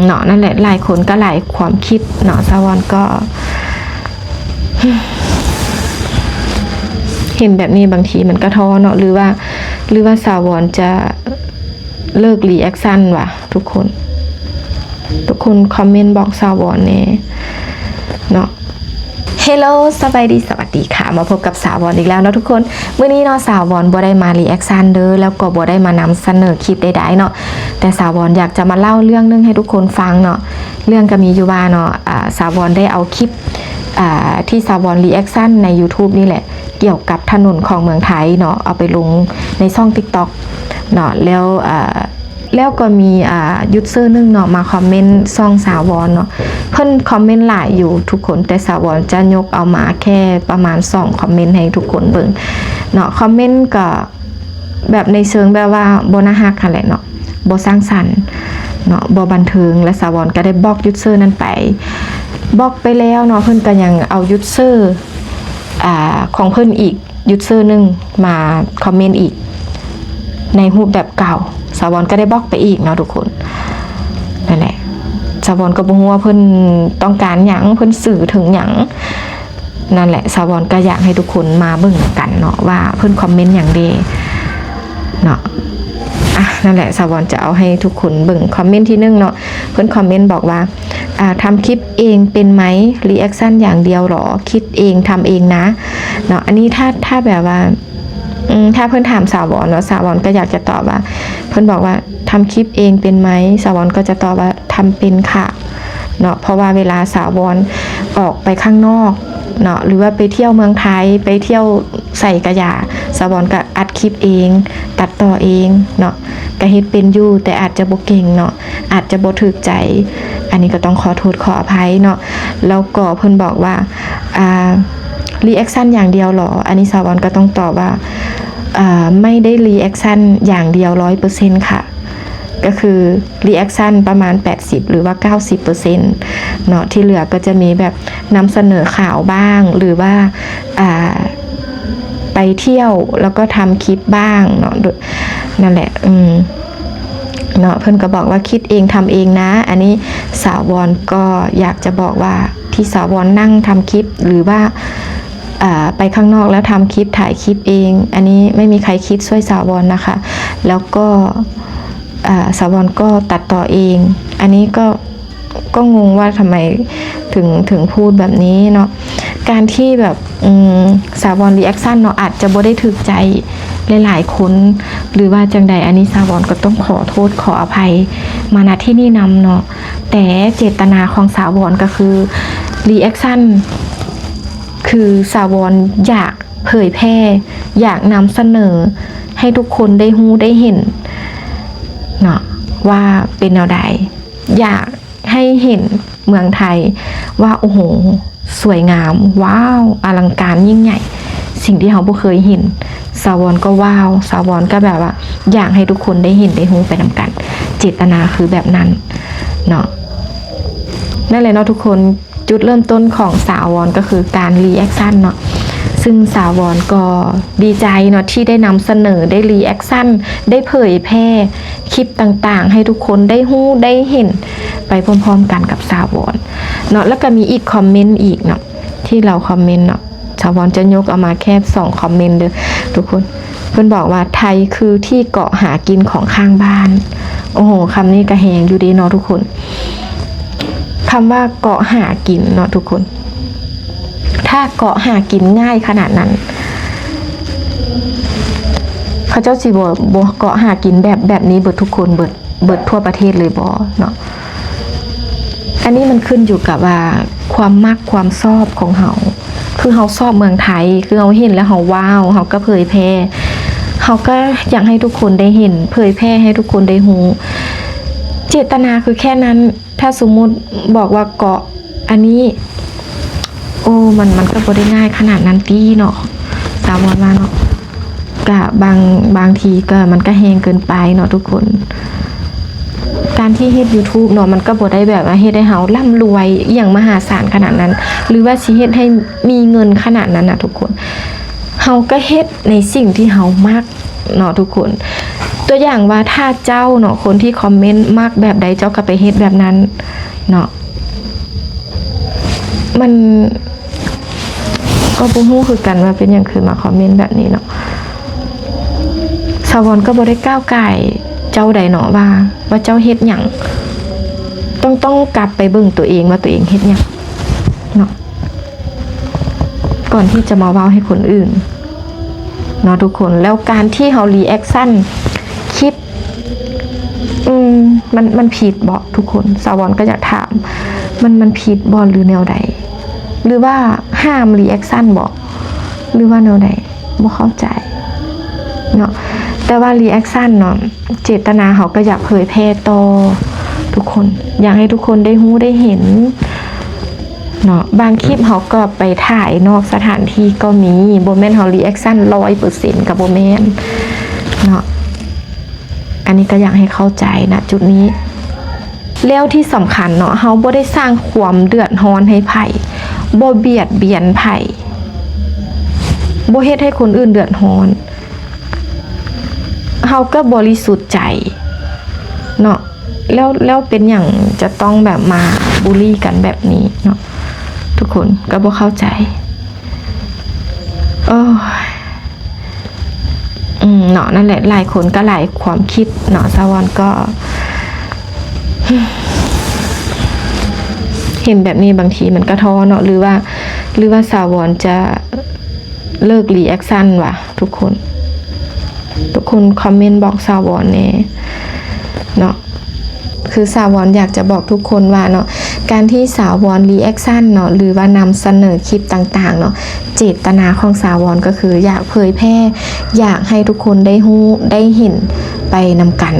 เนาะนั่นแหละหลายคนก็หลายความคิดเนาะสาวอนก็ เห็นแบบนี้บางทีมันก็ท้อเนาะหรือว่าสาวอนจะเลิกรีแอคชั่นว่ะทุกคนคอมเมนต์บอกสาวอนแน่เนาะเฮลโลสวัสดีค่ะมาพบกับสาวอนอีกแล้วเนาะทุกคนมื้อนี้เนาะสาวอนบ่ได้มารีแอคชั่นเด้อแล้วก็บ่ได้มานำเสนอคลิปใดๆเนาะแต่สาวอนอยากจะมาเล่าเรื่องนึงให้ทุกคนฟังเนาะเรื่องก็มีอยู่ว่าเนาะสาวอนได้เอาคลิปที่สาวอนรีแอคชั่นใน YouTube นี่แหละเกี่ยวกับถนนของเมืองไทยเนาะเอาไปลงในช่อง TikTok เนาะแล้วก็มียูเซอร์นึงเนาะมาคอมเมนต์ซ่องสาวอนเนาะเพิ่นคอมเมนต์หลายอยู่ทุกคนแต่สาวอนจะยกเอามาแค่ประมาณ2คอมเมนต์ให้ทุกคนเบิ่งเนาะคอมเมนต์ก็แบบในเชิงแบบว่าบ่น่าฮักนั่นแหละเนาะบ่สร้างสรรค์เนาะบ่บันเทิงและสาวอนก็ได้บล็อกยูเซอร์นั้นไปบล็อกไปแล้วเนาะเพิ่นก็ยังเอายูเซอร์ของเพิ่นอีกยูเซอร์นึงมาคอมเมนต์อีกในรูปแบบเก่าสาวอนก็ได้บล็อกไปอีกเนาะทุกคนนั่นแหละสาวอนก็บ่ฮู้ว่าเพิ่นต้องการหยังเพิ่นสื่อถึงหยังนั่นแหละสาวอนก็อยากให้ทุกคนมาเบิ่งกันเนาะว่าเพิ่นคอมเมนต์หยังเด้เนาะนั่นแหละสาวอนจะเอาให้ทุกคนเบิ่งคอมเมนต์ที่1เนาะเพิ่นคอมเมนต์บอกว่าทำคลิปเองเป็นไหมรีแอคชั่นอย่างเดียวหรอคิดเองทำเองนะเนาะอันนี้ถ้าแบบว่าถ้าเพื่อนถามสาวอนแล้วสาวอนก็อยากจะตอบว่าเพื่อนบอกว่าทำคลิปเองเป็นไหมสาวอนก็จะตอบว่าทำเป็นค่ะเนาะเพราะว่าเวลาสาวอนออกไปข้างนอกเนาะหรือว่าไปเที่ยวเมืองไทยไปเที่ยวใส่กระยาสาวอนก็อัดคลิปเองตัดต่อเองเนาะก็เฮ็ดเป็นอยู่แต่อาจจะบ่เก่งเนาะอาจจะบ่ถูกใจอันนี้ก็ต้องขอโทษขออภัยเนาะแล้วก็เพิ่นบอกว่ารีแอคชั่นอย่างเดียวหรออันนี้สาวอนก็ต้องตอบว่าไม่ได้รีแอคชั่นอย่างเดียว 100% ค่ะก็คือรีแอคชั่นประมาณ80หรือว่า 90% เนาะที่เหลือก็จะมีแบบนำเสนอข่าวบ้างหรือว่าไปเที่ยวแล้วก็ทำคลิปบ้างเนาะนั่นแหละเนาะเพื่อนก็บอกว่าคิดเองทำเองนะอันนี้สาวอนก็อยากจะบอกว่าที่สาวอนนั่งทำคลิปหรือว่าไปข้างนอกแล้วทำคลิปถ่ายคลิปเองอันนี้ไม่มีใครคิดช่วยสาวอนนะคะแล้วก็สาวอนก็ตัดต่อเองอันนี้ก็งงว่าทำไมถึงพูดแบบนี้เนาะการที่แบบสาวอนรีแอคชั่นเนาะอาจจะบ่ได้ถูกใจหลายๆคนหรือว่าจังใดอันนี้สาวอนก็ต้องขอโทษขออภัยมาณที่นี่นำเนาะแต่เจตนาของสาวอนก็คือรีแอคชั่นคือสาวอนอยากเผยแพร่อยากนำเสนอให้ทุกคนได้รู้ได้เห็นเนาะว่าเป็นแนวใดอยากให้เห็นเมืองไทยว่าโอ้โหสวยงามว้าวอลังการยิ่งใหญ่สิ่งที่เราบ่เคยเห็นสาวอนก็ว้าวสาวอนก็แบบว่าอยากให้ทุกคนได้เห็นได้รู้ไปนำกันเจตนาคือแบบนั้นเนาะนั่นแหละเนาะทุกคนจุดเริ่มต้นของสาวอนก็คือการรีแอคชั่นเนาะซึ่งสาวอนก็ดีใจเนาะที่ได้นำเสนอได้รีแอคชั่นได้เผยแพร่คลิปต่างๆให้ทุกคนได้รู้ได้เห็นไปพร้อมๆกันกับสาวอนเนาะแล้วก็มีอีกคอมเมนต์อีกเนาะที่เราคอมเมนต์เนาะสาวอนจะยกเอามาแค่2คอมเมนต์เด้อทุกคนเพิ่นบอกว่าไทยคือที่เกาะหากินของข้างบ้านโอ้โหคำนี้กระแหงอยู่ดีเนาะทุกคนคำว่าเกาะหากินเนาะทุกคนถ้าเกาะหากินง่ายขนาดนั้นเขาเจ้าสิบ่เกาะหากินแบบนี้เบิดทุกคนเบิดทั่วประเทศเลยบ่เนาะอันนี้มันขึ้นอยู่กับว่าความมักความชอบของเฮาคือเฮาชอบเมืองไทยคือเฮาเห็นแล้วเฮาว้าวเฮาก็เผยแพร่เฮาก็อยากให้ทุกคนได้เห็นเผยแพร่ให้ทุกคนได้รู้เจตนาคือแค่นั้นถ้าสมมุติบอกว่าเกาะอันนี้โอ้มันก็บ่ได้ง่ายขนาดนั้นตีเนาะสาวอนว่าเนาะก็บางทีก็มันก็แฮงเกินไปเนาะทุกคนการที่เฮ็ด YouTube เนาะมันก็บ่ได้แบบว่าเฮ็ดให้เฮาร่ำรวยอย่างมหาศาลขนาดนั้นหรือว่าสิเฮ็ดให้มีเงินขนาดนั้นนะทุกคนเฮาก็เฮ็ดในสิ่งที่เฮามักเนาะทุกคน ตัวอย่างว่าถ้าเจ้าเนาะคนที่คอมเมนต์มากแบบใดเจ้าก็ไปเฮ็ดแบบนั้นเนาะมันก็บ่ฮู้คือกันว่าเป็นหยังคือมาคอมเมนต์แบบนี้เนาะสาวรก็บ่ได้ก้าวไก่ายเจ้าใดเนาะว่าเจ้าเฮ็ดหยังต้องกลับไปเบิ่งตัวเองว่าตัวเองเฮ็ดหยังเนาะก่อนที่จะมาเว้าให้คนอื่นเนาะทุกคนแล้วการที่เฮารีแอคชั่นคลิปมันผิดบ่ทุกคนสาวรก็อยากถามมันผิดบ่หรือแนวใดหรือว่าห้ามรีแอคชั่นบ่หรือว่าแนวใดบ่เข้าใจเนาะแต่ว่ารีแอคชั่นเนาะเจตนาเขาก็อยากเผยแพร่ต่อทุกคนอยากให้ทุกคนได้รู้ได้เห็นเนาะบางคลิปเขาก็ไปถ่ายนอกสถานที่ก็มีบ่แม่นเขารีแอคชั่น 100% กับบ่แม่นเนาะอันนี้ก็อยากให้เข้าใจนะจุดนี้แล้วที่สำคัญเนาะเฮาบ่ได้สร้างความเดือดร้อนให้ไผบ่เบียดเบียนไผบ่เฮ็ดให้คนอื่นเดือดร้อนเฮาก็บริสุทธิ์ใจเนาะแล้วเป็นอย่างจะต้องแบบมาบูลลี่กันแบบนี้เนาะทุกคนก็บ่เข้าใจเนาะนั่นแหละหลายคนก็หลายความคิดเนาะสาวรก็เห็นแบบนี้บางทีมันก็ท้อเนาะหรือว่าสาวรจะเลิกรีแอคชั่นว่ะทุกคนคอมเมนต์บอกสาวรแน่เนาะคือสาวรอยากจะบอกทุกคนว่าเนาะการที่สาวรรีแอคชั่นเนาะหรือว่านำเสนอคลิปต่างๆเนาะเจตนาของสาวรก็คืออยากเผยแพร่อยากให้ทุกคนได้รู้ได้เห็นไปนำกัน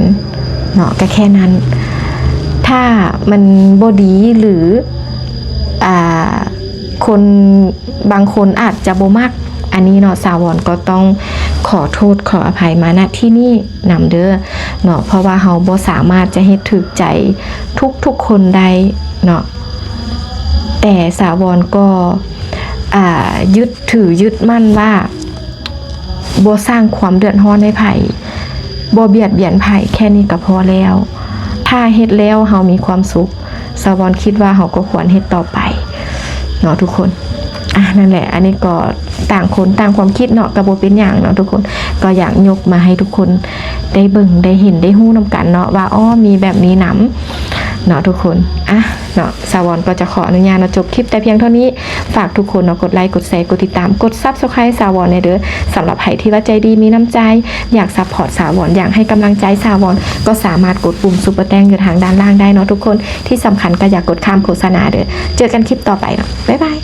เนาะก็แค่นั้นถ้ามันบ่ดีหรือคนบางคนอาจจะบ่มักอันนี้เนาะสาวรก็ต้องขอโทษขออภัยมาณที่นี่นำเด้อเนาะเพราะว่าเฮาบ่สามารถจะเฮ็ดถูกใจทุกคนได้เนาะแต่สาวรก็ยึดมั่นว่าบ่สร้างความเดือดร้อนให้ไผบ่เบียดเบียนไผแค่นี้ก็พอแล้วถ้าเฮ็ดแล้วเฮามีความสุขสาวรคิดว่าเฮาก็ควรเฮ็ดต่อไปเนาะทุกคนนั่นแหละอันนี้ก็ต่างคนต่างความคิดเนาะกระโบเป็นอย่างเนาะทุกคนก็อยากยกมาให้ทุกคนได้เบิ่งได้เห็นได้ฮู้นำกันเนาะว่ามีแบบนี้นำเนาะทุกคนเนาะสาวรก็จะขออนุญาตจบคลิปแต่เพียงเท่านี้ฝากทุกคนเนาะกดไลค์กดแชร์กดติดตามกด Subscribe สาวรในเด้อสำหรับใครที่ว่าใจดีมีน้ำใจอยากซัพพอร์ตสาวรอยากให้กำลังใจสาวรก็สามารถกดปุ่มซุปเปอร์แตงอยู่ทางด้านล่างได้เนาะทุกคนที่สำคัญก็อยากกดข้ามโฆษณาเด้อเจอกันคลิปต่อไปเนาะบ๊ายบาย